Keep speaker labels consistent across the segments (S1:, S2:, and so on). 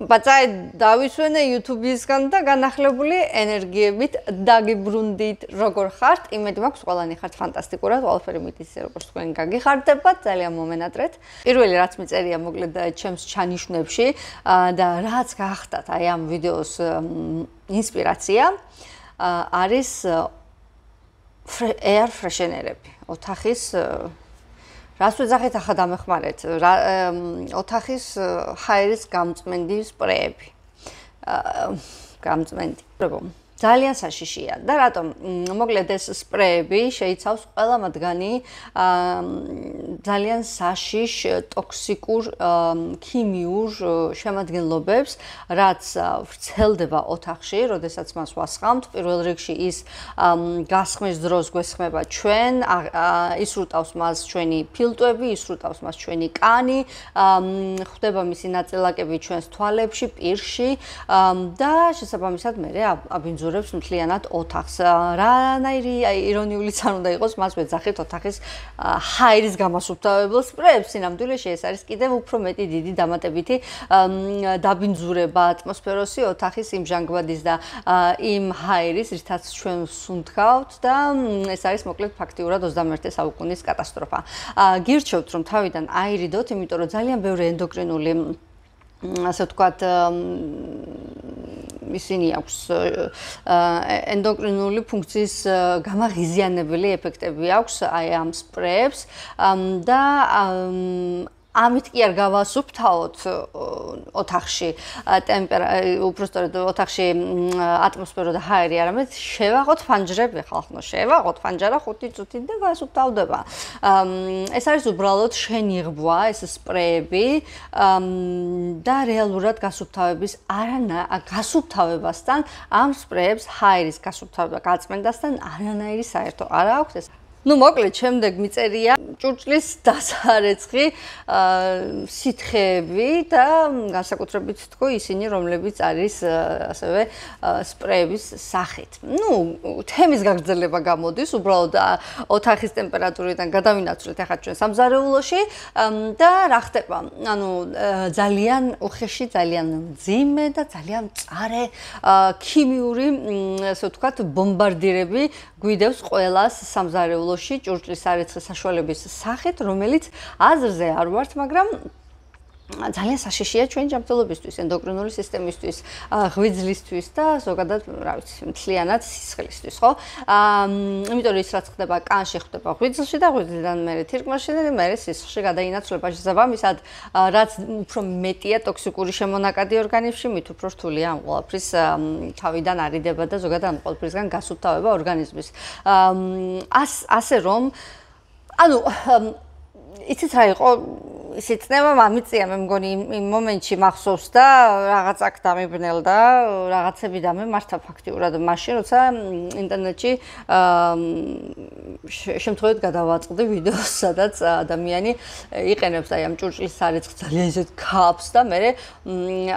S1: ბაწაი დავისვენე YouTube-ისგან და განახლებული ენერგიებით დაგიბრუნდით. როგორ ხართ? იმედი მაქვს ყველანი ხართ ფანტასტიკურად, ყველაფერი მითის როგორც თქვენ გაგიხარდებათ, ძალიან მომენატრეთ. პირველი რაც მიწერია მოკლედ ჩემს ჩანიშვნებში და რაც გახდათ აი ამ ვიდეოს ინსპირაცია არის air freshener-ები. ოთახის რას ვეძახით ახლა დამეხმარეთ ოთახის ჰაერის გამწმენდი სპრეები. გამწმენდი. ძალიან საშიშია და რატომ მოკლედ ეს სპრეები შეიცავს ყველა მათგანი ძალიან საშიშ ტოქსიკურ ქიმიურ შემადგენლობებს, რაც ვრცელდება ოთახში, როდესაც მას ვასხამთ. პირველ რიგში ის გასხმის დროს გვესხმება ჩვენ, ისრუტავს მას ჩვენი ფილტვები, ისრუტავს მას ჩვენი კანი, ხვდება მისი ნაწილაკები ჩვენს თვალებში, პირში და შესაბამისად მე აბინძურებს მთლიანად ოთახს. რანაირი ირონიულიც არ უნდა იყოს, მას ვეძახით ოთახის ჰაერის გამასუფთავებელ სპრეებს. სინამდვილეში ეს არის კიდევ უფრო მეტი დიდი დამატებითი დაბინძურება ატმოსფეროსი ოთახის იმ ჟანგბადის და იმ ჰაერის, რითაც ჩვენ ვსუნთქავთ და ეს არის მოკლედ ფაქტიურად 21 საუკუნის კატასტროფა. გირჩევთ რომ თავიდან აირიდოთ, იმიტომ რომ ძალიან ბევრი ენდოკრინული ასე ვთქვათ ისინი აქვს ენდოკრინული ფუნქციის გამაღიზიანებელი ეფექტები აქვს აი ამ სპრეებს და ამით კი არ გავასუფთავოთ ოთახში უბრალოდ ოთახში ატმოსფერო და ჰაერი, არამედ შევაღოთ ფანჯრები ხალხო, შევაღოთ ფანჯარა 5 წუთით და გასუფთავდება. ეს არის უბრალოდ შენიღბვა, ეს სპრეები და რეალურად გასუფთავებასთან ამ სპრეებს ჰაერის გასუფთავება გაწმენდასთან არანაირი საერთო არ აქვს ეს. Ну, მოკლედ, შემდეგ მიწერია ჭურჭლის დასარეცხი სითხეები და განსაკუთრებით თქო ისინი, რომლებიც არის ასევე სპრეების სახით. Ну, თემის გაგრძელება გამოდის, უბრალოდ ოთახის ტემპერატურიდან გადავინაცვლეთ ახლა ჩვენ სამზარეულოში და რა ხდება? ანუ ძალიან უხეში, ძალიან მძიმე და ძალიან მწარე ქიმიური, ასე ვთქვათ, ბომბარდირები გვიდევს ყველას სამზარეულოში ჭურჭლის სარეცხის საშუალების სახით, რომელიც აზრზე არ ვართ, მაგრამ ძალიან საშიშია ჩვენი ჯანმრთელობისთვის, ენდოკრინული სისტემისთვის, ღვიძლისთვის და ზოგადად, რა ვიცი, მთლიანად სისხლისთვის, ხო? იმიტომ რომ ის რაც ხდება კანში, ხდება ღვიძლში და ღვიძლიდან მერე თირკმელში და მერე სისხლში გადაინაცვლება. შესაბამისად, რაც უფრო მეტია ტოქსიკური შემონაკადი ორგანიზმში, მით უფრო რთულია ამ ყველაფრის თავიდან არიდება და ზოგადად ამ ყველაფრისგან გასუფთავება ორგანიზმის. ასე რომ, ანუ იცით რა იყო ისიც ნება მამიწია მე მგონი იმ მომენტში მახსოვს და რაღაც აქ დამიბნელდა რაღაცები დამემართა ფაქტიურად მაშინ როცა ინტერნეტში შემთხვევით გადავაწყდი ვიდეოს სადაც ადამიანი იყენებს აი ამ ჭურჭლის სარეცხს ძალიან ისეთ ქაფს და მე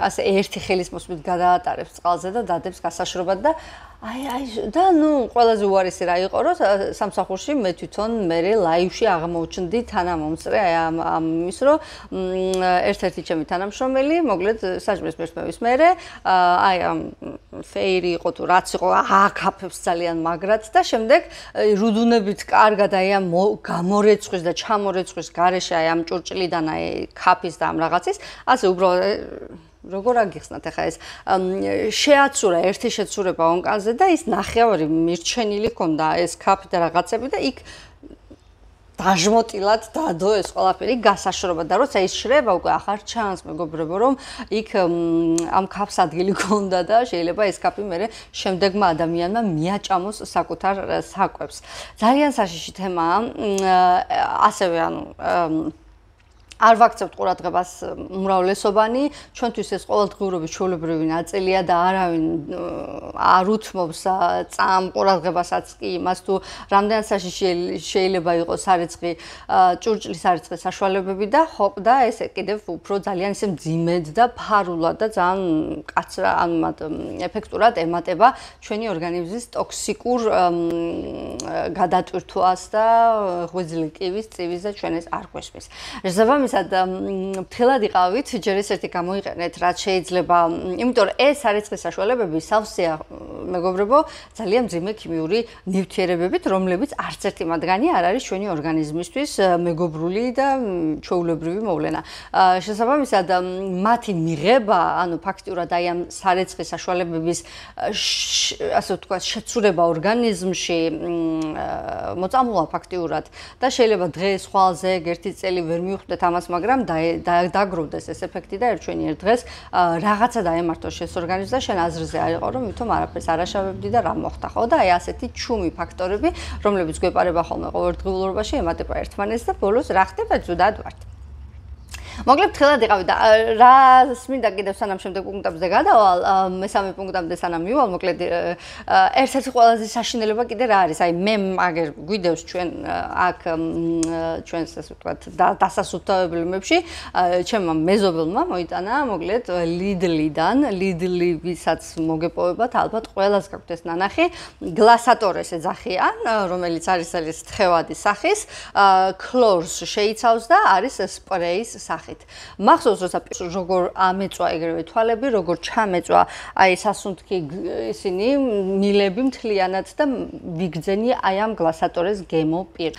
S1: ასე ერთი ხელის მოსვლით გადაატარებს წყალზე და დადებს გასაშრობად და აი და ნუ ყველაზე უარესი რა იყო რომ სამსახურში მე თვითონ მე ლაივში აღმოჩნდი თანამომწრე აი ამის რომ ერთ-ერთი ჩემი თანამშრომელი მოკლედ საჭმლის მერწმევის მერე აი ამ ფეირი იყო თუ რაც იყო აკაფებს ძალიან მაგრად და შემდეგ რუდუნებით კარგად აი ამ გამორეცხვის და ჩამორეცხვის გარეშე აი ამ ჭურჭლიდან აი ქაფის და ამ რაღაცის ასე უბრალოდ როგორ აგიხსნათ ახლა ეს შეაცურა ერთი შეცურება ონკანზე და ის ნახევარი მირჩენილი ჰქონდა ეს ქაფი და რაღაცები და იქ დაჟმოტილად დადო ეს ყველაფერი გასაშრობა და როცა ის შრება უკვე ახარ ჩანს მეგობრებო რომ იქ ამ ქაფს ადგილი ჰქონდა და შეიძლება ეს ქაფი მე შემდეგმა ადამიანმა მიაჭამოს საკუთარ საკვებს. ძალიან საშიში თემაა ასევე ანუ არ ვაქცევთ ყურადღებას უმრავლესობანი, ჩვენთვის ეს ყოველდღიურობის ჩვეულებრივი ნაწილია და არავინ არ უთმობს წამ ყურადღებასაც კი იმას თუ რამდენად საშიში შეიძლება იყოს სარეცხი ჭურჭლის სარეცხის საშუალებები და ხო და ეს კიდევ უფრო ძალიან ისე მძიმედ და ფარულად და ძალიან კაცრა ანუ ეფექტურად ემატება ჩვენი ორგანიზმის ტოქსიკურ გადატვირთვას და ღვიძლი კივის, წივის და ჩვენ ეს არ გვესმის. შესაბამისად შესაბამისად მთლად იყავით, ჯერ ესეთი გამოიყენეთ, რაც შეიძლება, იმიტომ რომ ეს სარეცხვის საშუალებები სავსეა, მეგობრებო, ძალიან მძიმე ქიმიური ნივთიერებებით, რომლებიც არც ერთი მათგანი არ არის ჩვენი ორგანიზმისთვის მეგობრული და ჩვეულებრივი მოვლენა. შესაბამისად, მათი მიღება, ანუ ფაქტიურად აი ამ სარეცხვის საშუალებების ასე ვთქვათ, შეცურება ორგანიზმში მოწამულა ფაქტიურად და შეიძლება დღეს, ხვალზე, ერთი წელი ვერ მივხვდეთ ამას, მაგრამ დაგროვდეს ეს ეფექტი და ერთჩვენიერ დღეს რაღაცა დაემართოს შენს ორგანიზმს და შენ აზრზე არ იყო, რომ ვითომ არაფერს არ აშავებდი და რა მოხდა, ხო? და აი ასეთი ჩუმი ფაქტორები, რომლებიც გვეპარება ხოლმე ყოველდღიურობაში, ემატება ერთმანეთს და ბოლოს რა ხდება, ძუდად ვართ. მოკლედ თხილად იყავი და რას მინდა კიდევ სანამ შემდეგ პუნქტებზე გადავალ, მესამე პუნქტამდე სანამ მივალ, მოკლედ ერთ-ერთი ყველაზე საშინელება კიდე რა არის? აი მე აგერ გვიდევს ჩვენ აქ ჩვენს ასე ვთქვათ დასასუფთავებლებში, ჩემმა მეზობელმა მოიტანა მოკლედ ლიდლი, ვისაც მოგეპოვებათ, ალბათ ყველას გაქვთ ეს ნანახი, გლასატორეს ეძახიან, რომელიც არის თხევადი სახის, ქლორს შეიცავს და არის სპრეის სახით. მახსოვს, როგორ ამეწვა ეგრევე თვალები, როგორ ჩამეწვა აი სასუნთქი ისინი მილები მთლიანად და ვიგრძენი აი ამ გლასატორეს გემო პირ.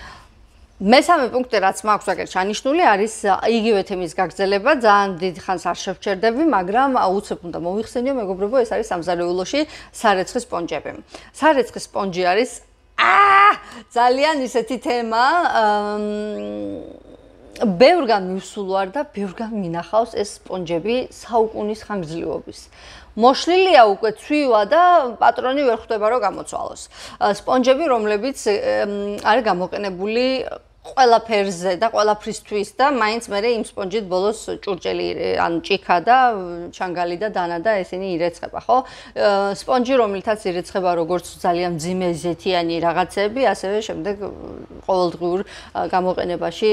S1: მესამე პუნქტი, რაც მაქვს აქ ჩანიშნული, არის იგივე თემის გაგრძელება, ძალიან დიდ ხანს არ შევჩერდები, მაგრამ აუცილებლად უნდა მოიხსენიო, მეგობრებო, ეს არის სამზარეულოში სარეცხვის სპონჯები. სარეცხვის სპონჯი არის ძალიან ისეთი თემა, ბევრგან მივსულვარ და ბევრგან მინახავს ეს სპონჯები საუკუნის ხანგრძლივობის. მოშლილია უკვე ცვივა და პატრონი ვერ ხვდება რომ გამოცვალოს. სპონჯები, რომლებიც არის გამოყენებული ყველაფერზე და ყველაფრისთვის და მაინც მე იმ სპონჯით ბოლოს ჭურჭელი ან ჭიქა და ჩანგალი და დანა და ესენი ირეცხება, ხო? სპონჯი, რომელთაც ირეცხება როგორც ძალიან მძიმე ზეთიანი რაღაცები, ასევე შემდეგ ყოველდღიურ გამოყენებაში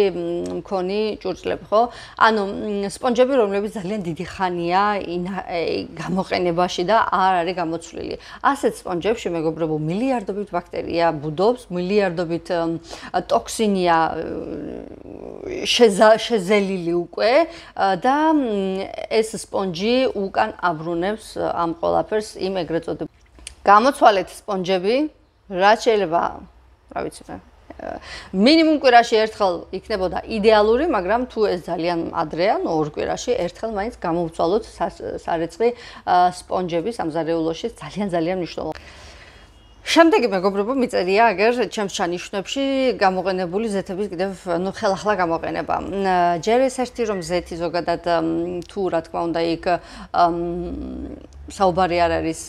S1: მქონი ჭურჭლები, ხო? ანუ სპონჯები, რომლებიც ძალიან დიდი ხანია გამოყენებაში და არ არის გამოცვლილი. ასეთ სპონჯებში, მეგობრებო, მილიარდობით ბაქტერია ბუდობს, მილიარდობით ტოქსინია შეზელილი უკვე და ეს სპონჯი უკან აბრუნებს ამ ყველაფერს იმ ეგრეთ წოდებულ. გამოცვალეთ სპონჯები, რაც შეიძლება, რა ვიცი მე, მინიმუმ კვირაში ერთხელ იქნებოდა идеალური, მაგრამ თუ ეს ძალიან ადრეა, ორ კვირაში ერთხელ მაინც გამოვცვალოთ სარეცხვი სპონჯები სამზარეულოში, ძალიან მნიშვნელოვანია. შემდეგი მეგობრებო მიწერია აგერ ჩემს ჩანიშნებში გამოყენებული ზეთების კიდევ ხელახლა გამოყენება. ჯერ ეს ერთი რომ ზეთი ზოგადად თუ რა თქმა უნდა იქ საუბარი არ არის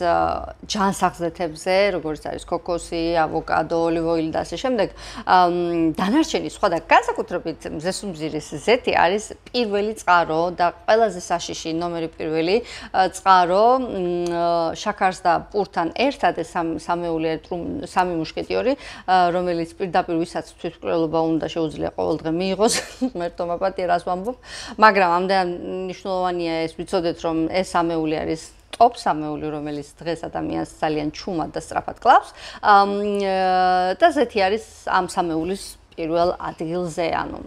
S1: ჯანსაღზეთებზე, როგორც არის ქოქოსი, ავოკადო, ოლივოილი და ასე შემდეგ. დანარჩენი სხვა და განსაკუთრებით მზესუმზირის ზეთი არის პირველი წყარო და ყველაზე საშიში ნომერი პირველი წყარო შაქარს და პურთან ერთად ეს სამეული სამი მუშკეტიორი, რომელიც პირდაპირ ვისაც თვითმკვლელობა უნდა შეუძლია ყოველდღე მიიღოს, ღმერთო მაპატია რას ვამბობ, მაგრამ ამდენ მნიშვნელოვანია ეს ვიცოდეთ რომ ეს სამეული არის ტოპ სამეული, რომელიც დღეს ადამიანს ძალიან ჩუმად და სწრაფად კლავს და ზეთი არის ამ სამეულის პირველ ადგილზე, ანუ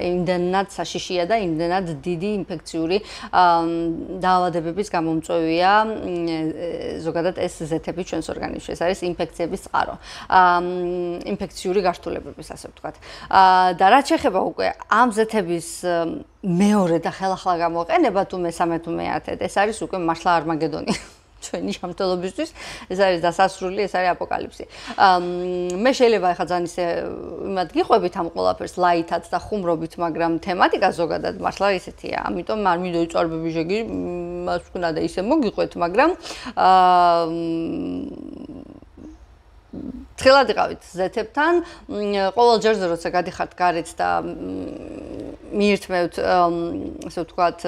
S1: იმდენად საშიშია და იმდენად დიდი ინფექციური დაავადებების გამომწვევია ზოგადად ეს ზეთები ჩვენს ორგანიზმში. ეს არის ინფექციების წყარო. ინფექციური გართულებების, ასე ვთქვათ. და რაც შეეხება უკვე ამ ზეთების მეორე და ხელახლა გამოყენება თუ მესამე თუ მეათე, ეს არის უკვე მართლა არმაგედონი. ჩვენი შემთხვევებისთვის ეს არის დასასრული, ეს არის აპოკალიფსი. მე შეიძლება ახლა ძალიან ისე იმად გიყვებით ამ ყველაფერს ლაითად და ხუმრობით, მაგრამ თემატიკა ზოგადად მართლა ისეთია. ამიტომ არ მინდო იწარბები შეგი, მას ვქნა და ისე მოგიყვეთ, მაგრამ თხილად იყავით ზეთებთან, ყოველ ჯერზე როცა გადიხართ გარეთ და მიირთმევთ, ასე ვთქვათ,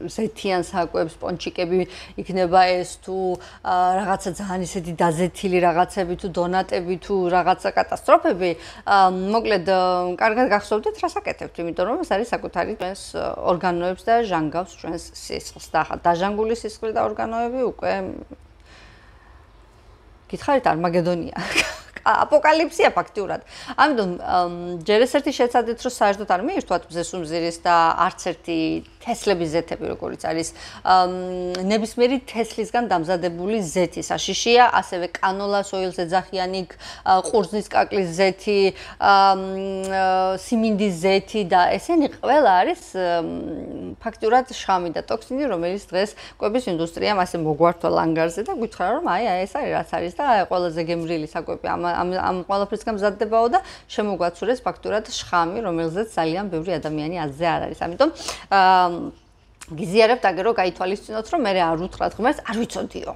S1: ზეთიან საკვებს, პონჩიკები იქნება ეს თუ რაღაცა ძალიან ისეთი დაზეთილი რაღაცები თუ დონატები თუ რაღაცა კატასტროფები, მოკლედ კარგად გახსოვდეთ რას აკეთებთ, იმიტომ რომ ეს არის საკუთარი ჩვენს ორგანოებს და ჟანგავს ჩვენს სისხლს და ახლა დაჟანგული სისხლი და ორგანოები უკვე გითხარით არმაგედონია. აპოკალიფსია ფაქტურად. ამიტომ ჯერ ეს ერთი შეცადეთ, რომ საერთოდ არ მიირთვათ მზესუმზირის და არც ერთი თესლების ზეთები, როგორც არის ნებისმიერი თესლისგან დამზადებული ზეთი საშიშია, ასევე კანოლას ოილს ეძახიან იქ ყურძნის კაკლის ზეთი, სიმინდის ზეთი და ესენი ყველა არის ფაქტურად შხამი და ტოქსინი, რომელიც დღეს კვების ინდუსტრიამ ასე მოგვართვა ლანგარზე და გითხრა რომ აი ეს არის რაც არის და ყველაზე გემრიელი საკვები ამ ყველაფრისგან მზადდებაო და შემოგვაცურეს ფაქტურად შხამი, რომელზეც ძალიან ბევრი ადამიანი აზზე არ არის. ამიტომ გიზიარებთ აგერ რომ გაითვალისწინოთ რომ მე არ უთხრათ ღმერთს არ ვიცოდიო.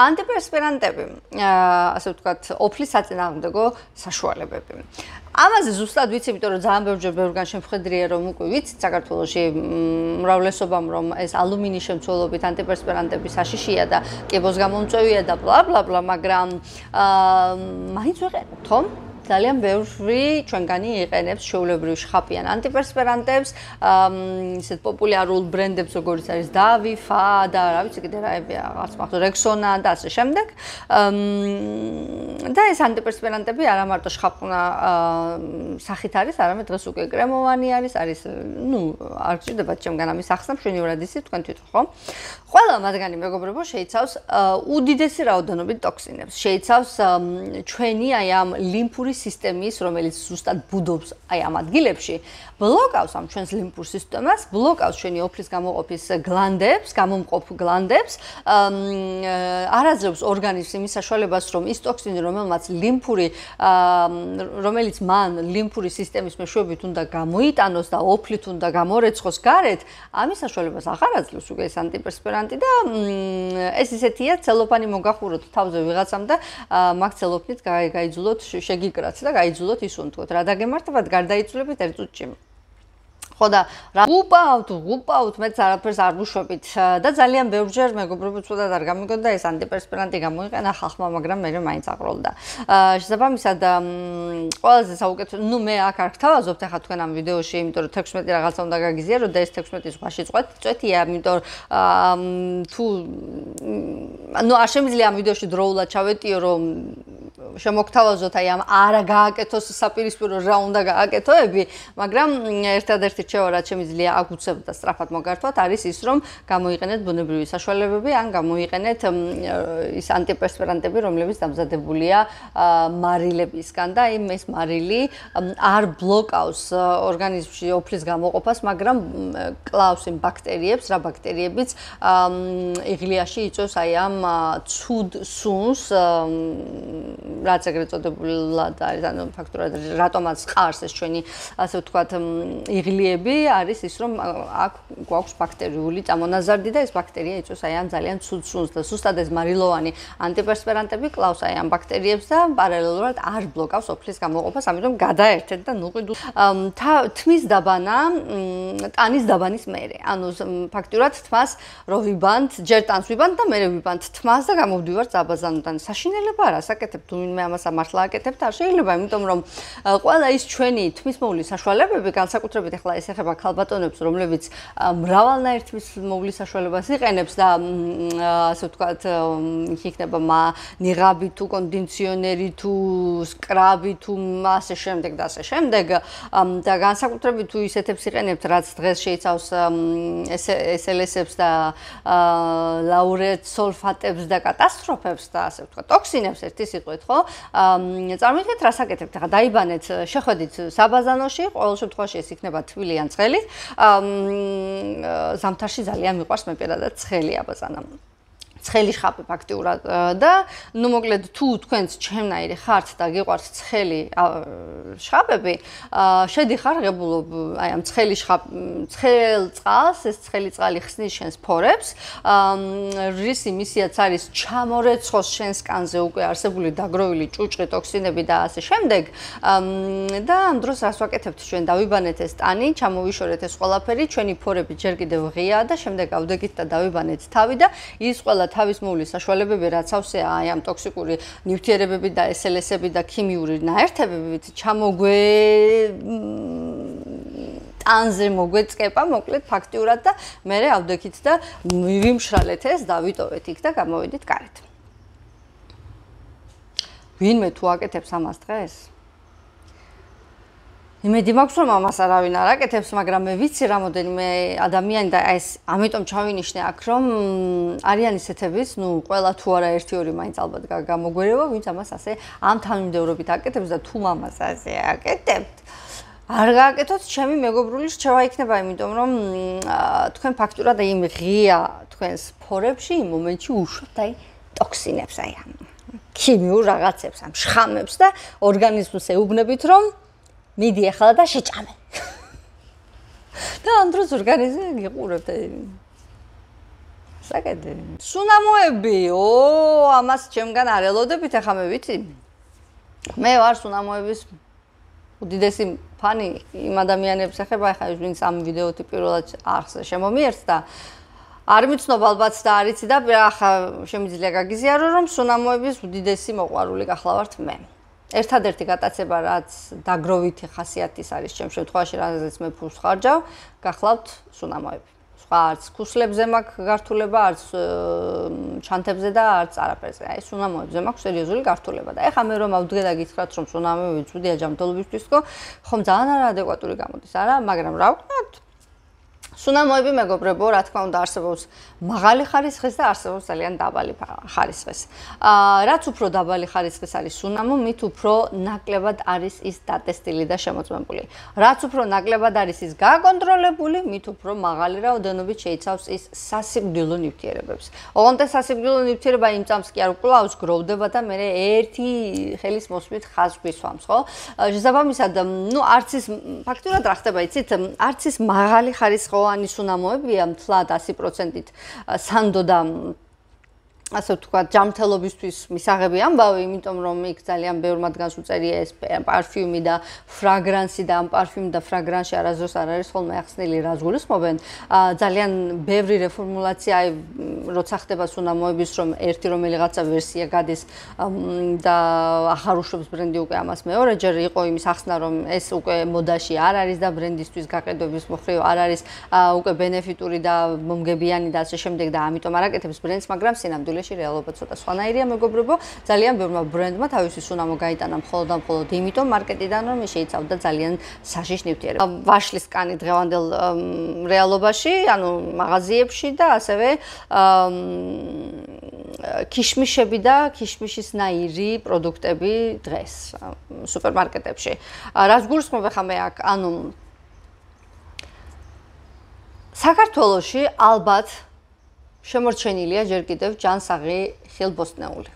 S1: ანტიპერსპირანტები, ასე ვთქვათ, ოფლის საწინააღმდეგო საშუალებები. ამაზე ზუსტად ვიცი, იმიტომ რომ ძალიან ბევრჯერ ბევრგან შემხედრია რომ უკვე ვიცით საქართველოში მრავლესობამ რომ ეს ალუმინის შემცველობით ანტიპერსპირანტები საშიშია და კიბოს გამომწვევია და ბლა ბლა ბლა, მაგრამ მაინც ვიყენებთ თომ? ძალიან ბევრი ჩვენგანი იყენებს ჩვეულებრივ შხაპიან ანტიპერსპირანტებს, ისეთ პოპულარულ ბრენდებს როგორც არის დავი, ფა და რა ვიცი კიდე რაებია, რაღაც მახსოვს რექსონა და ასე შემდეგ. და ეს ანტიპერსპირანტები არა მარტო შხაპნა სახით არის, არამედ დღეს უკვე კრემოვანი არის, არ გჭირდებათ ჩემგან ამის ახსნა, მშვენივრად იცით თქვენ თვითონ, ხო? ყველა მათგანი მეგობრებო შეიცავს უდიდესი რაოდენობით ტოქსინებს. შეიცავს ჩვენი აი ამ ლიმფური სისტემის, რომელიც ზუსტად ბუდობს აი ამ ადგილებში, ბლოკავს ამ ჩვენს ლიმფურ სისტემას, ბლოკავს ჩვენი ოფლის გამოყოფის გლანდებს, გამომყოფ გლანდებს, არაძლევს ორგანიზმს იმის საშუალებას, რომ ის ტოქსინი, რომელიც მან ლიმფური სისტემის მეშვეობით უნდა გამოიტანოს და ოფლით უნდა გამორეცხოს გარეთ, ამის საშუალებას აღარ აძლევს უკვე ეს ანტიპერსპირანტი და ეს ისეთია, ცელოფანი მოგახუროთ თავზე ვიღაცამ და მაგ ცელოფნით გაიძულოთ შეგიკრათ და გაიძულოთ ისუნთქოთ. რა დაგემართებათ, გარდაიცვლებით ერთ წუთში. ხო და რა უპავთ მეც არაფერს არ ვუშვებით და ძალიან ბევრჯერ მეგობრებო ცუდად არ გამიგონდა ეს ანტიპერსპირანტი გამოიყენა ხალხმა, მაგრამ მე მაინც აყროლდა. შესაბამისად ყველაზე საუკეთესო, მე აქ არ გთავაზობთ ახლა თქვენ ამ ვიდეოში, იმიტომ რომ 16 რაღაცა უნდა გაგიზიაროთ და ეს 16 ზღვაში წვეთია, იმიტომ თუ არ შემიძლია ამ ვიდეოში დროულად ჩავეტიო, რომ შემოგთავაზოთ აი ამ არა გააკეთოს საპირისპირო რა უნდა გააკეთოები, მაგრამ ერთადერთი რჩევა რაც შემიძლია აგუცებთ და სწრაფად მოგართვათ არის ის, რომ გამოიყენეთ ბუნებრივი საშუალებები, ან გამოიყენეთ ის ანტიპერსპირანტები, რომლებიც დამზადებულია მარილებისგან და იმ ეს მარილი არ ბლოკავს ორგანიზმში ოფლის გამოყოფას, მაგრამ კლავს იმ ბაქტერიებს, რა ბაქტერიებიც იღლიაში იწვევს აი ამ ცუდ სუნს, რაც ეგრეთ წოდებულად არის, ანუ ფაქტურად რატომაც ყარს ეს ჩვენი, ასე ვთქვათ, იღლიები, არის ის, რომ აქ გვაქვს ბაქტერიული წამონაზარდი და ეს ბაქტერია იწვევს აი ამ ძალიან ცუდ სუნს და ზუსტად ეს მარილოვანი ანტიპერსპირანტები კლავს აი ამ ბაქტერიებს და პარალელურად არ ბლოკავს ოფლის გამოყოფას, ამიტომ გადაერთეთ და თმის დაბანა ტანის დაბანის მერე. ანუ ფაქტურად თმას რო ვიბანთ, ჯერ ტანს ვიბანთ და მერე ვიბანთ თმას და გამოვდივართ ზაბაზანოდან. საშინელება არ ასაკეთებთ, მე ამას ამართლა აკეთებთ, არ შეიძლება, იმიტომ რომ ყველა ის ჩვენი თმისმოვლის საშუალებები, განსაკუთრებით ახლა ეს ეხება ქალბატონებს, რომლებიც მრავალნაირ თმისმოვლის საშუალებას იყენებს და ასე ვთქვათ, იქნება ნიღაბი თუ კონდიციონერი თუ სკრაბი თუ ასე შემდეგ და ასე შემდეგ და განსაკუთრებით თუ ისეთებს იყენებთ, რაც დღეს შეიცავს SLS-ებს და ლაურეტ სულფატებს და კატასტროფებს და ასე ვთქვათ, ტოქსინებს ერთი სიტყვით, ხო? წარმოიდგინეთ, რას აკეთებთ? ახლა დაიბანეთ, შეხვედით საბაზანოში, ყოველ შემთხვევაში ეს იქნება თბილი ან ცხელი. ზამთარში ძალიან მიყვარს მე პირადად ცხელი აბაზანა. ცხელი შხაპი ფაქტიურად და მოკლედ თუ თქვენც ჩემნაირი ხართ და გიყვართ ცხელი შხაპები, შედიხარ ღებულობ აი ამ ცხელ წყალს, ეს ცხელი წყალი ხსნის შენს ფორებს, რისი მისიაც არის ჩამორეცხოს შენს კანზე უკვე არსებული დაგროვილი ჭუჭყი, ტოქსინები და ასე შემდეგ. და ამ დროს რას ვაკეთებთ ჩვენ? დავიბანეთ ეს ტანი, ჩამოვიშორეთ ეს ყველაფერი, ჩვენი ფორები ჯერ კიდევ ღიაა და შემდეგ ავდეგით და დავიბანეთ თავი და ის ყველა თავისმოვლის საშუალებები, რაც ავსეა აი ამ ტოქსიკური ნივთიერებები და SLS-ები და ქიმიური ნაერთებებით ტანზე მოგვეწკება, მოკლედ ფაქტიურად და მერე ავდექით და ვიმშრალეთ ეს, დავიტოვეთ იქ და გამოვედით გარეთ. ვინმე თუ აკეთებს ამას დღეს? იმედი მაქვს რომ ამას არავინ არ აკეთებს, მაგრამ მე ვიცი რამოდენიმე ადამიანი და ეს ამიტომ ჩავინიშნე აქ რომ არიან ისეთებიც, ყველა თუ არა 1-2 მაინც ალბათ გამოგვერევა, ვინც ამას ასე ამ თანმიმდევრობით აკეთებს და თუ ამას ასე აკეთებთ, არ გააკეთოთ, ჩემი მეგობრული რჩევა იქნება, იმიტომ რომ თქვენ ფაქტურად იმ ღია თქვენს ფორებში იმ მომენტში უშვებთ ტოქსინებს, ამ ქიმიურ რაღაცებს, ამ შხამებს და ორგანიზმს ეუბნებით რომ მიდი ახლა და შეჭამე. და ამ დროს ორგანიზმი გიყურებთ. საკეთე. სუნამოები, ამას ჩემგან არ ელოდებით, ახლა მე ვიცი. მე ვარ სუნამოების უდიდესი ფანი იმ ადამიანებს ეხება, ახლა ვინც ამ ვიდეოთი პირველად არხზე შემომიერთ და არ მიცნობ ალბათ და არიცი და ახლა შემიძლია გაგიზიარო რომ სუნამოების უდიდესი მოყვარული გახლავართ მე. ერთადერთი გატაცება რაც დაგროვითი ხასიათის არის ჩემ შემთხვევაში, რაზეც მე ფულს ხარჯავ, გახლავთ სუნამოები. სხვა არც ქუსლებზე მაქვს გართულება, არც ჩანთებზე და არც არაფერზე. აი სუნამოებზე მაქვს სერიოზული გართულება და ეხლა მე რომ ავდგე და გითხრათ რომ სუნამოები ცუდია ჯანმრთელობისთვის, ხომ ძალიან არაადეკვატური გამოდის, არა, მაგრამ რა ვქნათ? სუნამოები მეგობრებო, რა თქმა უნდა, არსებობს მაღალი ხარისხის და არსებობს ძალიან დაბალი ხარისხის. რაც უფრო დაბალი ხარისხის არის სუნამო, მით უფრო ნაკლებად არის ის დატესტილი და შემოწმებული. რაც უფრო ნაკლებად არის ის გაკონტროლებული, მით უფრო მაღალი რაოდენობით შეიცავს ის სასიკვდილო ნივთიერებებს. ოღონდ ეს სასიკვდილო ნივთიერება იმ წამს კი არ უკვლავს, გროვდება და მე ერთი ხელის მოსვლით ხაზს გვისვამს, ხო? შესაბამისად, არც ის ფაქტურად რა ხდება, იცით, არც ის მაღალი ხარისხის სუნამოებია მთლად 100%-ით სანდო და ასე ვთქვათ, ჯანმრთელობისთვის მისაღები ამბავი, იმიტომ რომ იქ ძალიან ბევრ მათგანს უწერია ეს პარფიუმი და ფრაგრანსი და ამ პარფიუმი და ფრაგრანსი არასდროს არ არის ხოლმე ახსნილი, რას გულისხმობენ. ძალიან ბევრი რეფორმულაცია, როცა ხდება სუნამოების, რომ ერთი რომელიღაცა ვერსია გადის და ახარ უშვებს ბრენდი უკვე ამას მეორეჯერ, იყო იმის ახსნა, რომ ეს უკვე მოდაში არ არის და ბრენდისთვის გაყიდვების მხრივ არ არის უკვე ბენეფიტური და მომგებიანი და ასე შემდეგ და ამიტომ არ აკეთებს ბრენდს, მაგრამ სინამდვილეში რეალობა ცოტა სხვანაირია მეგობრებო, ძალიან ბევრმა ბრენდმა თავისი სუნამო გაიტანა მხოლოდ იმიტომ მარკეტიდან, რომ შეიცავდა ძალიან საშიშ ნივთიერებებს. ვაშლის კანი დღევანდელ რეალობაში, ანუ მაღაზიებში და ასევე ქიშმიშები და ქიშმიშისნაირი პროდუქტები დღეს სუპერმარკეტებში. რას გულისხმობ ახლა მე აქ, ანუ საქართველოში ალბათ შემორჩენილია ჯერ კიდევ ჯანსაღი ხილბოსტნეული.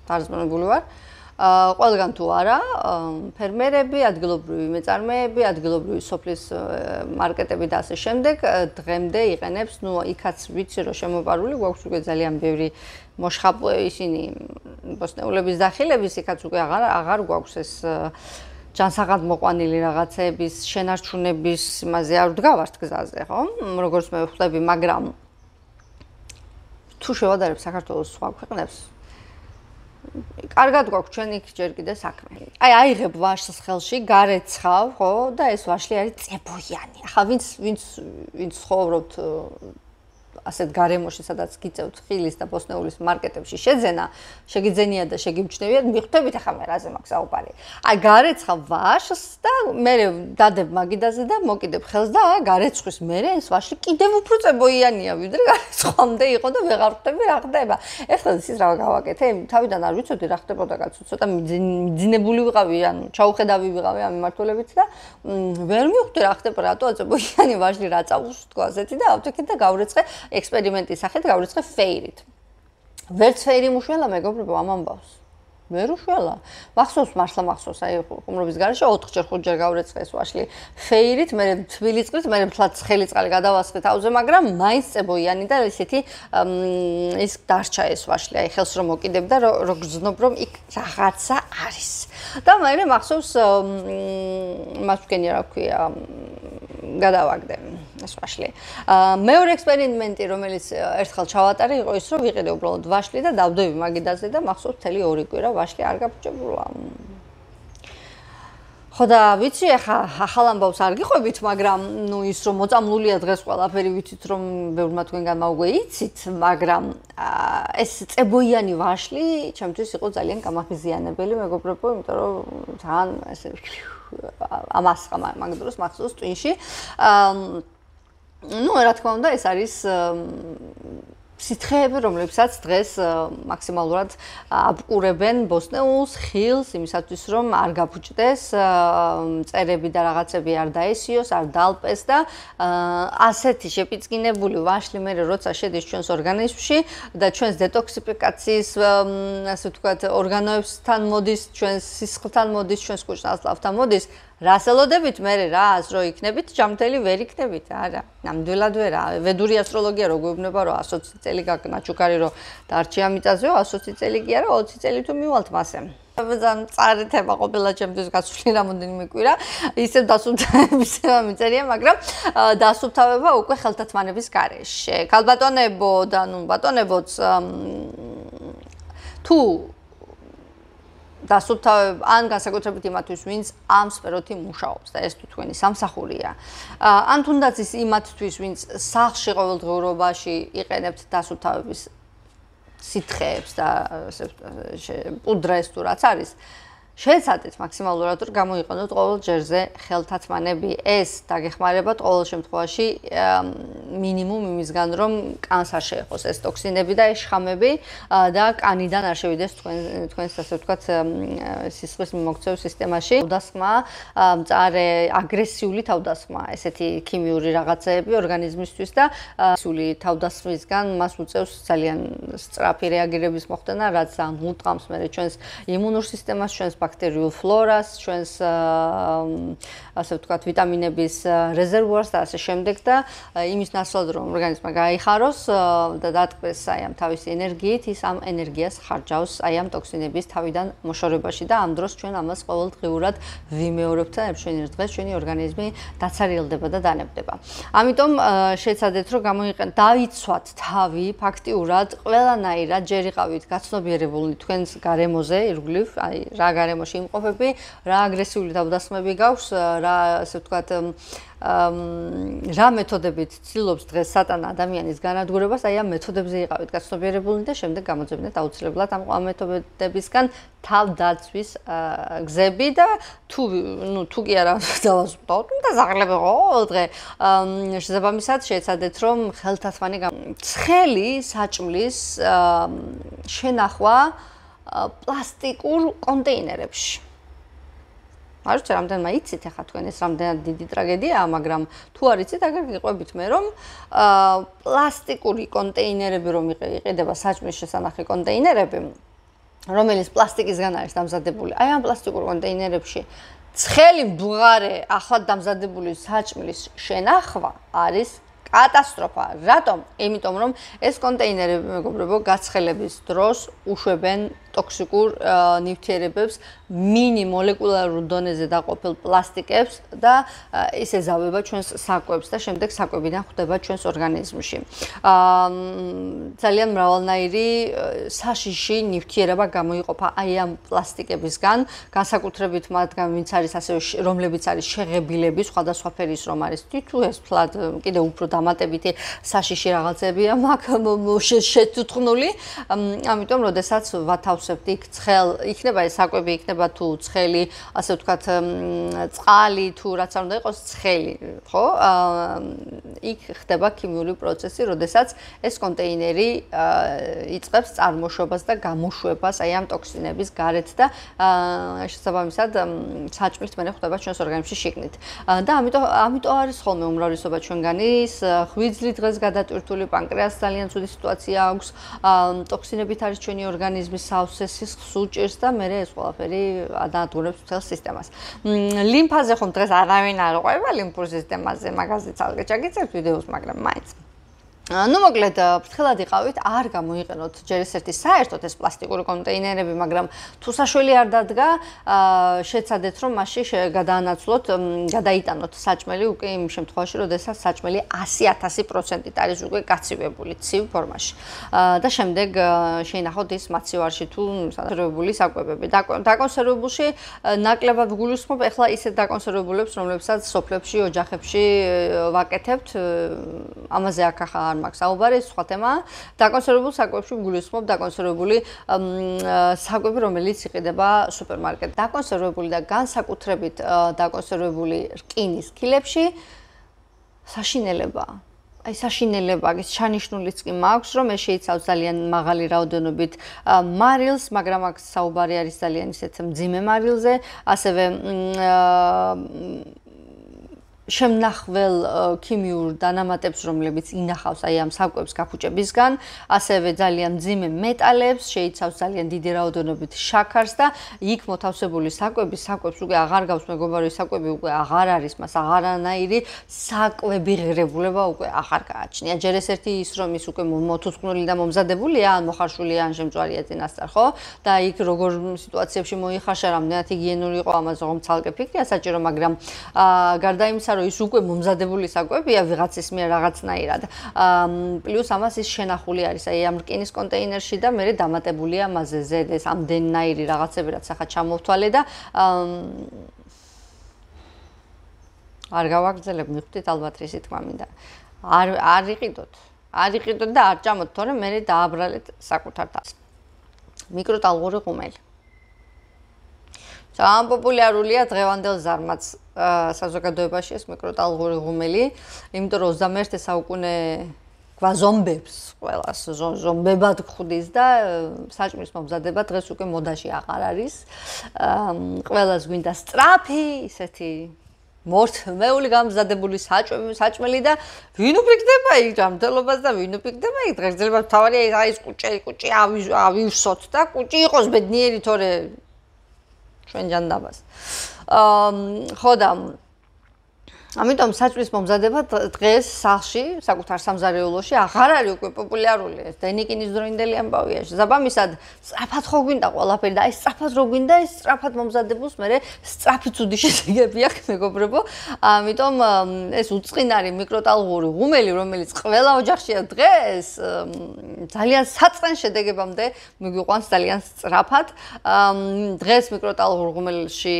S1: დარწმუნებული ვარ. ყველგან თუ არა, ფერმერები, ადგილობრივი მეწარმეები, ადგილობრივი სოფლის მარკეტები და ასე შემდეგ დღემდე იყენებს, იქაც ვიცი რომ შემოპარული გვაქვს უკვე ძალიან ბევრი მოშხაპ ისინი ბოსტნეულების დახილების, იქაც უკვე აღარ გვაქვს ეს ჯანსაღად მოყვანილი რაღაცების შენარჩუნების იმაზე არ ვდგავართ გზაზე, ხო? როგორც მე ვხვდები, მაგრამ თუ შევადარებ საქართველოს სხვა ქვეყნებს, კარგად გვაქვს ჩვენ იქ ჯერ კიდე საქმე. აიღებ ვაშლს ხელში, გარეცხავ, ხო? და ეს ვაშლი არის წებოიანი. ახლა ვინც ცხოვრობთ ასეთ გარემოში, სადაც გიწევთ ხილის და ბოსტნეულის მარკეტებში შეძენა, შეგიძენიათ და შეგიმჩნევიათ, მიხვდებით ახლა მე რაზე მაქვს საუბარი. გარეცხავ ვაშლს და მე დადებ მაგიდაზე და მოკიდებ ხელს და გარეცხვის მერე ეს ვაშლი კიდევ უფრო წებოიანია, ვიდრე გარეცხვამდე იყო და ვეღარ ხვდები რა ხდება. ეხლა ის რა გავაკეთე? თავიდან არ ვიცოდი რა ხდებოდა, კაცო, ცოტა მიძინებული ვიყავი, ანუ ჩაუხედავი ვიყავი ამ მიმართულებით და ვერ მივხვდი რა ხდება, რატო წებოიანი ვაშლი რა წაუს თქო ასეთი და ავტეკეთ და გავრეცხე ექსპერიმენტის სახით გავრიცხე ფეირით. ვერც ფეირი მუშველა მეგობრებო ამ ამბავს. ვერ უშველა. მახსოვს, მართლა მახსოვს, აი ხუმრობის გარეშე 4-ჯერ 5-ჯერ გავრეცხე ეს ვაშლი ფეირით, მე თბილი წყლით, მე მთლად ცხელი წყალი გადავასხე თავზე, მაგრამ მაინც წებოიანი და ესეთი ის დარჩა ეს ვაშლი. აი ხელს რომ მოკიდებ და რო გრძნობ რომ იქ რაღაცა არის. და მე მახსოვს მას ვქენია რა ქვია გადავაგდე ეს ვაშლი. მეორე ექსპერიმენტი, რომელიც ერთხელ ჩავატარე, იყო ის, რომ ვიყიდე უბრალოდ ვაშლი და დავდები მაგიდაზე და მახსოვს მთელი 2 კვირა ვაშლი არ გაბჭებულა. ხო და ვიცი ახალ ამბავს არ გიყვებით, მაგრამ ნუ ის რომ მოწამლულია დღეს ყველაფერი ვიცით რომ ბევრმა თქვენგან მაუგვე იცით, მაგრამ ეს წებოიანი ვაშლი ჩემთვის იყო ძალიან გამახიზიანებელი, მეგობრებო, იმიტომ რომ თან ესე ამასყა მაგ დროს მახსოვს ტვინში. ნუ რა თქმა უნდა, ეს არის სითხეები, რომლებსაც დღეს მაქსიმალურად აბყურებენ ბოსტნეულს, ხილს, იმისათვის რომ არ გაფუჭდეს წერები და რაღაცები არ დაესიოს, არ დალპეს და ასეთი შეპიწყინებული ვაშლი მე როცა შედის ჩვენს ორგანიზმში და ჩვენს დეტოქსიფიკაციის ასე ვთქვათ ორგანოებსთან მოდის, ჩვენს სისხლთან მოდის, ჩვენს კუჭ-ნაწლავთან მოდის, რას ელოდებით მე რა აზრო იქნებით, ჯამთელი ვერ იქნებით, არა, ნამდვილად ვერა. ვედური ასტროლოგია რო გვეუბნება რომ 120 წელი გაკნა ჩუქარი რო დარჩია მიწაზეო 120 წელი კი არა 20 წელი თუ მივალთ მასე. ძალიან მწარე თემა ყოფილა ჩემთვის გასული რამოდენიმე კვირა. ისევ დასუფთავება მიწერია, მაგრამ დასუფთავება უკვე ხელთათმანების გარეშე. ქალბატონებო და ნუ ბატონებოც თუ დასუფთავება ან განსაკუთრებით იმათვის, ვინც ამ სფეროთი მუშაობს და ეს თუ თქვენი სამსახურია. ან თუნდაც ის იმათთვის, ვინც სახლში ყოველდღიურობაში იყენებთ დასუფთავების სითხეებს და პუდრას თუ რაც არის, შეეცადეთ მაქსიმალურად რომ გამოიყენოთ ყოველ ჯერზე ხელთათმანები. ეს დაგეხმარებათ ყოველ შემთხვევაში მინიმუმ იმისგან რომ კანს არ შეეხოს ეს ტოქსინები და ეს შხამები და კანიდან არ შევიდეს თქვენს ასე ვთქვათ სისხლის მიმოქცევის სისტემაში. თავდასხმა, მწარე აგრესიული თავდასხმა, ესეთი ქიმიური რაღაცეები ორგანიზმისთვის და სული თავდასხმისგან მას უწევს ძალიან სწრაფი რეაგირების მოხდენა, რაც ამულტყამს მე ჩვენს იმუნურ სისტემას, ჩვენს ბაქტერიულ ფლორას, ჩვენს ასე ვთქვათ ვიტამინების რეზერვუარს და ასე შემდეგ და იმის ნაცვლად რომ ორგანიზმმა გაიხაროს და დატკბეს აი ამ თავისი ენერგიით, ის ამ ენერგიას ხარჯავს აი ამ ტოქსინების თავიდან მოშორებაში და ამ დროს ჩვენ ამას ყოველდღიურად ვიმეორებთ და ჩვენი დღეს ჩვენი ორგანიზმი დაცარიელდება და დანებდება. ამიტომ შეცადეთ რომ გამოიყენოთ, დაიცვათ თავი ფაქტიურად ყველანაირად ჯერ იყავით გაცნობიერებული თქვენს გარემოზე ირგვლივ, აი რა გარემოში იმყოფები, რა აგრესიული თავდასხმები გაქვს, რა ასე ვთქვათ რა მეთოდებით ცდილობს დღეს სატანა ადამიანის განადგურებას, აი ამ მეთოდებზე იყავით გაცნობიერებული და შემდეგ გამოძებნეთ აუცილებლად ამ მეთოდებისგან თავდაცვის გზები და თუ კი არა დავასრულოთ და ზაღლები ყოველ დღე შესაბამისად შეეცადეთ რომ ხელთათმანი ცხელი საჭმლის შენახვა პლასტიკურ კონტეინერებში. არ ვიცი რამდენმა იცით ახლა თქვენ ეს რამდენად დიდი ტრაგედიაა, მაგრამ თუ არ იცით, აგერ გიყვებით მე რომ პლასტიკური კონტეინერები რომ იყიდება საჭმლის შესანახი კონტეინერები, რომელიც პლასტიკისგან არის დამზადებული, აი ამ პლასტიკურ კონტეინერებში ცხელი მდუღარე ახლად დამზადებული საჭმლის შენახვა არის კატასტროფა. რატომ? იმიტომ რომ ეს კონტეინერები მეგობრებო გაცხელების დროს უშვებენ ტოქსიკურ ნივთიერებებს მინიმოლეკულარულ დონეზე დაყოფილ პლასტიკებს და ის ეზავება ჩვენს საკვებს და შემდეგ საკვებიდან ხვდება ჩვენს ორგანიზმში. ძალიან მრავალნაირი საშიში ნივთიერება გამოიყოფა აი ამ პლასტიკებისგან, განსაკუთრებით მათგან ვინც არის ასევე რომლებიც არის შეღებილები, სხვადასხვა ფერის რომ არის თითო ეს ფლად კიდე უფრო დამატებითი საშიში რაღაცებია მაგ შეთუთხნული, ამიტომ როდესაც ვათავსებთ იქ ცხელ იქნება ეს საკვები იქნება თუ ცხელი ასე ვთქვათ წყალი თუ რაც არ უნდა იყოს ცხელი ხო იქ ხდება ქიმიური პროცესი როდესაც ეს კონტეინერი იწყებს წარმოშვებას და გამოშვებას აი ამ ტოქსინების გარეთ და შესაბამისად საჭმლის მერე ხდება ჩვენს ორგანიზმში შიგნით და ამიტომ არის ხოლმე უმრავლესობა ჩვენგანის ღვიძლი დღეს გადატვირთული პანკრეას ძალიან ცუდი სიტუაცია აქვს ტოქსინებით არის ჩვენი ორგანიზმის სისხლს უჭირს და მე ეს ყველაფერი ადანადგურებს მთელ სისტემას. ლიმფაზე ხომ დღეს არავინ არ ყვება ლიმფურ სისტემაზე, მაგაზე ცალკე ჩაგიწევთ ვიდეოს, მაგრამ მაინც. ну მოკლედ ფრთხილად იყავით, არ გამოიყენოთ ჯერ ერთ-ერთი საერთოდ ეს პლასტიკური კონტეინერები, მაგრამ თუ საშველი არ დადგა, შეცადეთ რომ მასში გადაანაცვლოთ, გადაიტანოთ საჭმელი უკვე იმ შემთხვევაში, როდესაც საჭმელი 100,000%-ით არის უკვე გაცივებული ცივ ფორმაში. და შემდეგ შეინახოთ ის მაცივარში თუ საკონსერვებული საკვებები. დაკონსერვებულში ნაკლებად გულისხმობ ახლა ისეთ დაკონსერვებულებს, რომლებსაც სოფლებში, ოჯახებში ვაკეთებთ, ამაზე აქ არ მაქვს საუბარი, სხვა თემაა. დაკონსერვებულ საკვებში გულისხმობ დაკონსერვებული საკვები, რომელიც იყიდება სუპერმარკეტში. დაკონსერვებული და განსაკუთრებით დაკონსერვებული რკინის ქილებში საშინელებაა. აი საშინელება, ის ჩანიშნულიც კი მაქვს, რომ ეს შეიცავს ძალიან მაღალი რაოდენობით მარილს, მაგრამ აქ საუბარი არის ძალიან ისეთ მძიმე მარილზე, ასევე შემნახվել ქიმიურ დანამატებს, რომლებიც ინახავს აი ამ საკვებს გაფუჭებისგან, ასევე ძალიან მძიმე მეტალებს, შეიცავს ძალიან დიდი რაოდენობით შაქარს და იქ მოთავსებული საკვებს უკვე აღარ გავს მეგობარი, საკვები უკვე აღარ არის, მას აღარანაირი საკვები ღირებულება უკვე აღარ გააჩნია. ჯერ ეს ერთი ის რომ ის უკვე მოთუცხნული და მომზადებულია, ან მოხარშულია, ან შემწვარია წინასწარ, ხო? და იქ როგორ სიტუაციებში მოიხარშა, რამდენად ჰიგიენური იყო, ამაზე რომ ცალკე ფიქრია საჭირო, მაგრამ გარდა იმისა რომ ის უკვე მომზადებული საკვებია ვიღაცის მიერ რაღაცნაირად. პლუს ამას ის შენახული არის აი ამ რკინის კონტეინერში და მე დამატებულია მასზე ზედ ეს ამდენნაირი რაღაცები რაც ახლა ჩამოვთვალე და არ გავაგრძელებ, მივხვდით ალბათ რისი თქმა მინდა. არ იყიდოთ და არ ჭამოთ, თორემ მე დააბრალეთ საკუთარ თავს. მიკროტალღური ღუმელი. ძალიან პოპულარულია დღევანდელ ზარმაც საზოგადოებაში ეს მიკროტალღური ღუმელი, იმიტომ რომ 21 საუკუნე გვაზომბებს ყველას, ზომბებად გხვდის და საჭმლის მომზადება დღეს უკვე მოდაში აღარ არის. ყველას გვინდა სწრაფი, ისეთი მორთმეული გამზადებული საჭმელი და ვინ უფიქდება იქ ჯანმრთელობას და ვინ უფიქდება იქ დღესდღეობით თავარია ის კუჭი ავივსოთ და კუჭი იყოს ბედნიერი, თორე ჩვენ ჯანდაბას. ხო და ამიტომ საჭმლის მომზადება დღეს სახლში, საკუთარ სამზარეულოში აღარ არის უკვე პოპულარული. ეს დენიკინის დროინდელი ამბავია. ზაბამისად, სწრაფად ხო გვინდა ყველაფერი და აი სწრაფად რო გვინდა, ეს სწრაფად მომზადებულს მე სწრაფი ცუდი შედეგები აქვს მეგობრებო. ამიტომ ეს უწყინარი მიკროტალღური ღუმელი, რომელიც ყველა ოჯახშია დღეს, ძალიან საწყენ შედეგებამდე მიგვიყვანს ძალიან სწრაფად. დღეს მიკროტალღურ ღუმელში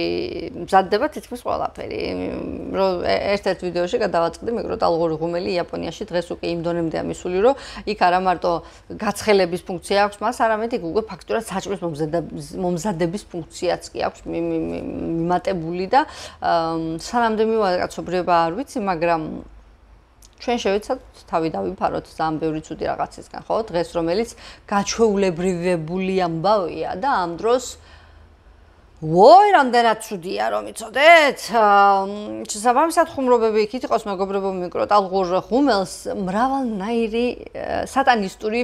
S1: მზადდება თითქმის ყველაფერი. ერთ-ერთ ვიდეოში გადავაწყდი მიკროტალღური ღუმელი იაპონიაში დღეს უკვე იმ დონემდეა მისული, რომ იქ არა მარტო გაცხელების ფუნქცია აქვს მას, არამედ იქ უკვე ფაქტურად საჭმლის მომზადების ფუნქციაც კი აქვს მიმატებული და სანამდე მივაკაცობრიობა არ ვიცი, მაგრამ ჩვენ შევეცადოთ თავი დავიფაროთ ძალიან ბევრი ცუდი რაღაცისგან, ხო? დღეს რომელიც გაჩვეულებრივებული ამბავია და ამ დროს ვოი, რამდენად ცუდია რომ იცოდეთ. შესაბამისად ხუმრობები იქით იყოს მეგობრებო მიკროტალღურ ღუმელს მრავალნაირი სატანისტური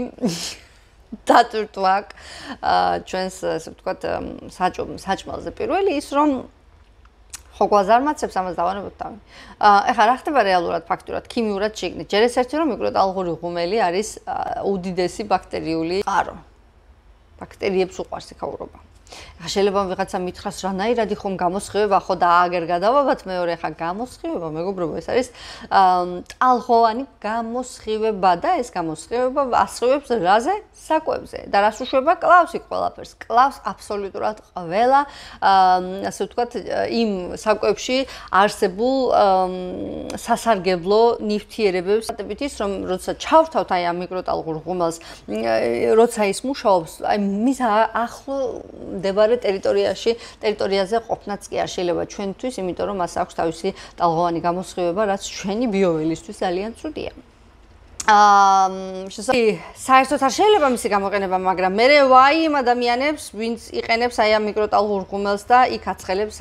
S1: დატვირთვა ჩვენს ასე ვთქვათ საჭმელზე. პირველი ის რომ ხო გვაზარმაცებს ამას დავანებოთ თავი. ეხლა რა ხდება რეალურად ფაქტურად ქიმიურად შიგნით. ჯერ ეს ერთი რომ მიკროტალღური ღუმელი არის უდიდესი ბაქტერიული წყარო. ბაქტერიებს უყვარს იქაურობა. შეიძლება ვიღაცა მითხრას რანაირად ხომ გამოსხივება, ხო და აგერ გადავაბათ მეორე ხა გამოსხივება, მეგობრებო, ეს არის ტალღოვანი გამოსხივება და ეს გამოსხივება ასხივებს რაზე? საკვებზე. და რას უშვება? კლავს იქ ყველაფერს. კლავს აბსოლუტურად ყველა, ასე ვთქვათ, იმ საკვებში არსებულ სასარგებლო ნივთიერებებს. ის რომ როცა ჩავთავთ აი ამ მიკროტალღურ ღუმელს, როცა ის მუშაობს, აი მის ახლო მდებარე ტერიტორიაზე ყოფნაც კი არ შეიძლება ჩვენთვის, იმიტომ რომ მას აქვს თავისი ტალღოვანი გამოსხივება, რაც ჩვენი ბიოველისთვის ძალიან ცუდია. საერთოდ არ შეიძლება მისი გამოყენება, მაგრამ მე ვაი იმ ადამიანებს, ვინც იყენებს აი ამ მიკროტალღურ ღუმელს და იქ აცხელებს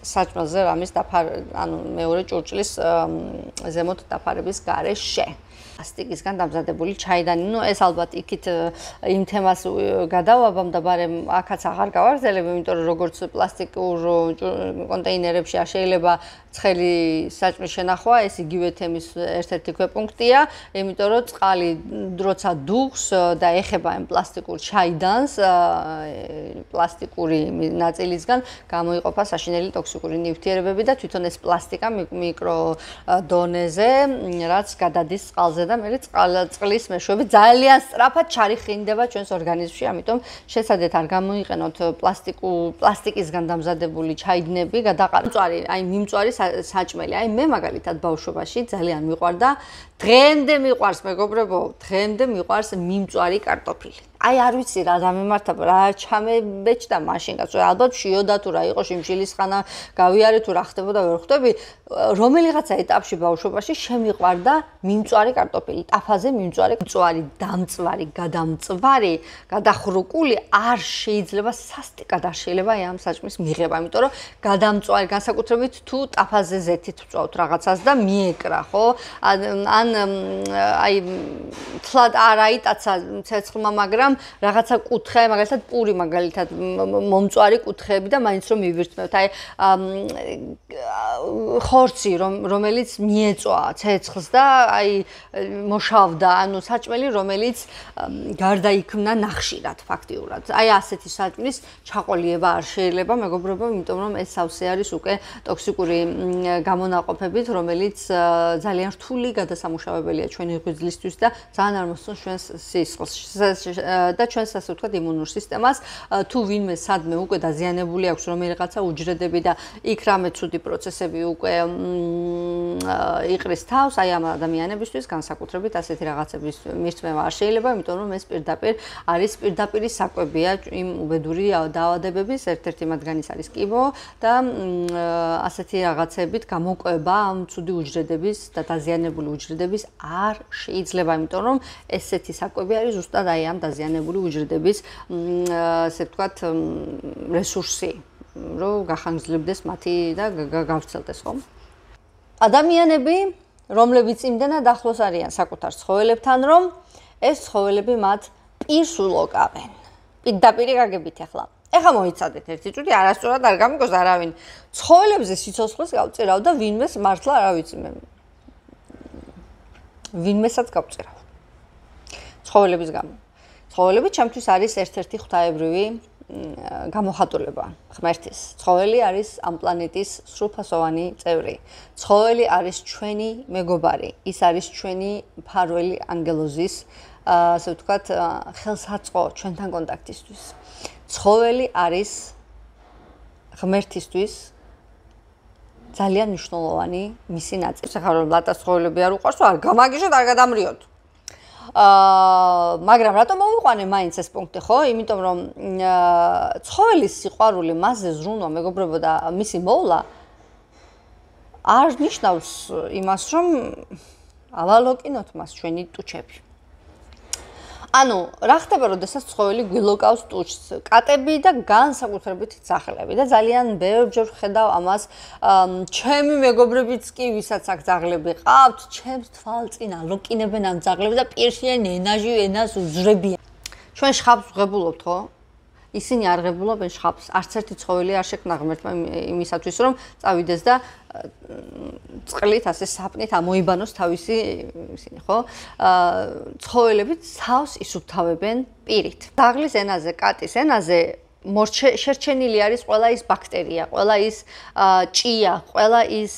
S1: საჭმელზე რამის ანუ მეორე ჭურჭლის ზემოთ დაფარების გარეშე. პლასტიკისგან დამზადებული ჩაიდანი. ნუ ეს ალბათ იქით იმ თემას გადავაბამ და ბარემ აქაც აღარ გავაგრძელებ, იმიტომ რომ როგორც პლასტიკურ კონტეინერებში არ შეიძლება ცხელი საჭმლის შენახვა, ეს იგივე თემის ერთ-ერთი ქვეპუნქტია, იმიტომ რომ წყალი როცა დუღს და ეხება ამ პლასტიკურ ჩაიდანს, პლასტიკური ნაწილისგან გამოიყოფა საშინელი ტოქსიკური ნივთიერებები და თვითონ ეს პლასტიკა მიკრო დონეზე, რაც გადადის წყალზე და მე წყლის მეშვეობით ძალიან სწრაფად ჩარიხინდება ჩვენს ორგანიზმში, ამიტომ შესაძლოა არ გამოიყენოთ პლასტიკისგან დამზადებული ჩაიდნები, მიმწვარი საჭმელი. აი მე მაგალითად ბავშვობაში ძალიან მიყვარდა, დღემდე მიყვარს მეგობრებო, დღემდე მიყვარს მიმწვარი კარტოფილი. აი არ ვიცი რა დამემართა, რა ჩამებეჭდა მაშინ კაცო, ალბათ შიოდა თუ რა იყო შიმშილის ხანა, გავიარე თუ რა ხდებოდა ვერ ხვდები, რომელიღაცა ეტაპში ბავშვობაში შემიყვარდა მიმწვარი კარტოფილი, ტაფაზე მიმწვარი, დამწვარი, გადამწვარი, გადახრუკული არ შეიძლება სასტიკად არ შეიძლება ამ საჭმის მიღება, იმიტომ რომ გადამწვარი განსაკუთრებით თუ ტაფაზე ზეთით ვწვავთ რაღაცას და მიეკრა, ხო? ან აი თლად არ აიტაცა ცეცხლმა, მაგრამ რაღაცა კუთხე, მაგალითად პური მაგალითად მომწვარი კუთხეები და მაინც რომ მივირთმევთ. აი ხორცი რომელიც მიეწვა ცეცხლს და აი მოშავდა, ანუ საჭმელი რომელიც გარდაიქმნა ნახშირად ფაქტიურად. აი ასეთი საჭმლის ჩაყოლიება არ შეიძლება მეგობრებო, იმიტომ რომ ეს სავსე არის უკვე ტოქსიკური გამონაყოფებით, რომელიც ძალიან რთული გადასამუშავებელია ჩვენი ღვიძლისთვის და ძალიან არ მოსწონს ჩვენს სისხლს და ჩვენს ასე ვთქვათ იმუნურ სისტემას. თუ ვინმე სადმე უკვე დაზიანებული აქვს რომელიღაცა უჯრედები და იქ რამე ცუდი პროცესები უკვე იყრის თავს, აი ამ ადამიანებისთვის განსაკუთრებით ასეთი რაღაცების მირთმევა არ შეიძლება, იმიტომ რომ ეს პირდაპირი საკვებია იმ უბედური დაავადებების, ერთ-ერთი მათგანის არის კიბო და ასეთი რაღაცებით გამოკვება ამ ცუდი უჯრედების და დაზიანებული უჯრედების არ შეიძლება, იმიტომ რომ ესეთი საკვები არის ზუსტად აი ამ დაზიანებული უჯრედების ასე ვთქვათ რესურსი, რომ გახანგრძლივდეს მათი და გავრცელდეს, ხო? ადამიანები, რომლებიც იმდენად ახლოს არიან საკუთარ ცხოველებთან, რომ ეს ცხოველები მათ პირს ულოკავენ. პირდაპირი გაგებით ახლა. ეხლა მოიცადეთ ერთი წუთი, არასწორად არ გამიგოს არავინ. ცხოველებზე სიცოცხლეს გავწირავ და ვინმეს მართლა არ ვიცი მე. ვინმესაც გავწირავ. ცხოველების გამო. ცხოველები ჩემთვის არის ერთ-ერთი ღვთაებრივი გამოხატულება ღმერთის. ცხოველი არის ამ პლანეტის სრულფასოვანი წევრი. ცხოველი არის ჩვენი მეგობარი. ის არის ჩვენი მფარველი ანგელოზის, ასე ვთქვათ, ხელსაწყო ჩვენთან კონტაქტისთვის. ცხოველი არის ღმერთისთვის ძალიან მნიშვნელოვანი მისი ნაწილი. ახლა რომ ლატას ცხოველები არ უყვარს, არ გამაგიჟოთ, არ გადამრიოთ. მაგრამ რატომ მოვიყვანე მაინც ეს პუნქტი, ხო? იმიტომ რომ ცხოველის სიყვარული, მასზე ზრუნვა, მეგობრებო და მისი მოვლა არ ნიშნავს იმას, რომ ავალოკინოთ მას ჩვენი ტუჩები. ანუ რა ხდება, როდესაც ცხოველი გვილოკავს ტუჩს? კატები და განსაკუთრებით ძაღლები და ძალიან ბევრჯერ ვხედავ ამას ჩემი მეგობრებიც კი, ვისაც აქ ძაღლები ყავთ, ჩემს თვალწინ ალოკინებენ ამ ძაღლებს და პირშიან ენაჟი ენას უძრებიან. ჩვენ შხაპს ვღებულობთ, ხო? ისინი არ ღებულობენ შხაპს. არც ერთი ცხოველი არ შექმნა ღმერთმა იმისათვის, რომ წავიდეს და წყლით ასე საპნით ამოიბანოს თავისი ისინი, ხო? ცხოველები ცავს ისუფთავებენ პირით. ძაღლის ენაზე, კატის ენაზე შერჩენილი არის ყველა ის ბაქტერია, ყველა ის ჭია, ყველა ის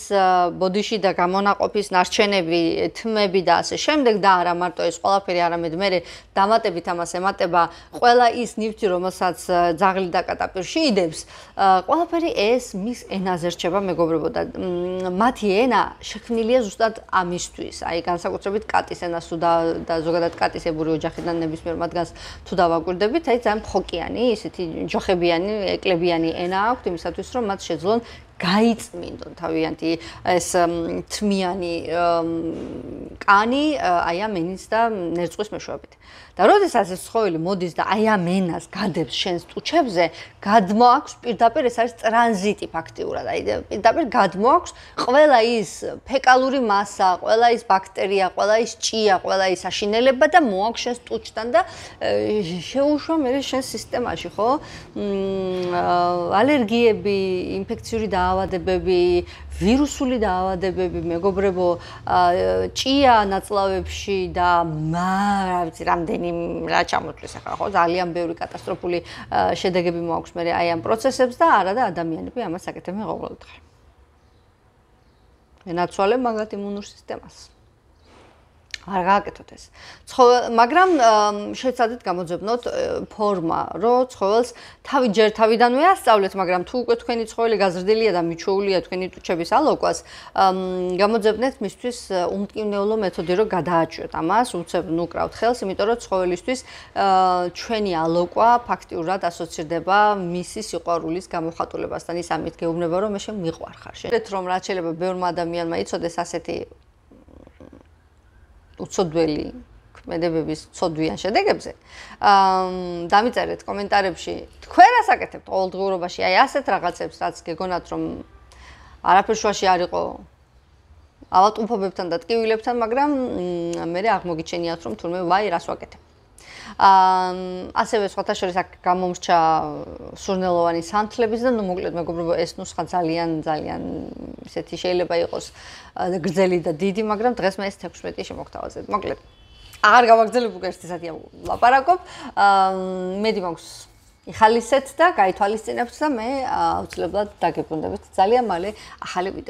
S1: ბოდიში და გამონაყოფის ნარჩენები, თმები და ასე შემდეგ და არა მარტო ეს ყველაფერი, არამედ მე დამატებით ამას ემატება ყველა ის ნივთი, რომელსაც ძაღლი და კატა პირში იდებს, ყველაფერი ეს მის ენაზე რჩება, მეგობრებო და მათი ენა შექმნილია ზუსტად ამისთვის. აი განსაკუთრებით კატის ენას და ზოგადად კატისებური ოჯახიდან ნებისმიერ მათგანს თუ დავაკვირდებით, აი ძალიან მხოკიანი, ისეთი ჯოხებიანი, ეკლებიანი ენა აქვთ იმისათვის, რომ მათ შეძლონ გაიწმინდონ თავიანთი ეს თმიანი კანი აი ამ ენის და ნერწყვის მეშვეობით. და როდესაც ეს ცხოველი მოდის და აი ამ ენას გადებს შენს ტუჩებზე, გადმოაქვს პირდაპირ ეს არის ტრანზიტი ფაქტიურად. აი პირდაპირ გადმოაქვს ყველა ის ფეკალური მასა, ყველა ის ბაქტერია, ყველა ის ჭია, ყველა ის აშინელება და მოაქვს შენს ტუჩთან და შეუშვა მე შენს სისტემაში, ხო? ალერგიები, ინფექციური დაავადებები, ვირუსული დაავადებები, მეგობრებო, ჭია ნაწლავებში და რა ვიცი, რამდენი რა ჩამოთვლის ახლა, ხო? ძალიან ბევრი კატასტროფული შედეგები მოაქვს მე აი ამ პროცესებს და არა და ადამიანები ამას აკეთებენ ყოველ დღე. ენაცვალებ მაგათ იმუნურ სისტემას. არ გააკეთოთ ეს. მაგრამ შეცადეთ გამოძებნოთ ფორმა, რომ ცხოველს ჯერ თავიდანვე ასწავლეთ, მაგრამ თუ უკვე თქვენი ცხოველი გაზრდილია და მიჩვეულია თქვენი ტუჩების ალოკვას, გამოძებნეთ მისთვის უმტკივნეულო მეთოდი, რომ გადააჭიოთ ამას, უცებ ნუკრავთ ხელს, იმიტომ რომ ცხოველისთვის ჩვენი ალოკვა ფაქტიურად ასოცირდება მისი სიყვარულის გამოხატულებასთან. ის ამით გეუბნება, რომ მე შემიყვარხარ. შეგეთ რომ რაც შეიძლება ბევრმა ადამიანმა იცოდეს ასეთი უცოდველი ქმედებების ცოდვიან შედეგებზე. დამიწერეთ კომენტარებში, თქვენ რას აკეთებთ ყოველდღიურობაში, აი ასეთ რაღაცებს, რაც გეგონათ რომ არაფერ შუაში არ იყო ავატუმფობებთან და ტკივილებთან, მაგრამ მე აღმოგიჩენიათ რომ თურმე ვაი რას ვაკეთებ. ასევე სხვათა შორის აქ გამომრჩა სურნელოვანი სანთლების და ნუ მოკლედ მეგობრებო ეს ნუსხა ძალიან ისეთი შეიძლება იყოს გრძელი და დიდი, მაგრამ დღეს მე ეს 16 შემოგთავაზეთ. მოკლედ აღარ გავაგრძელებ უკვე ერთი საათია ვლაპარაკობ. მედი მაქვს იხალისეთ და გაითვალისწინებთ და მე აუცილებლად დაგებრუნდებით ძალიან მალე ახალი ვიდეო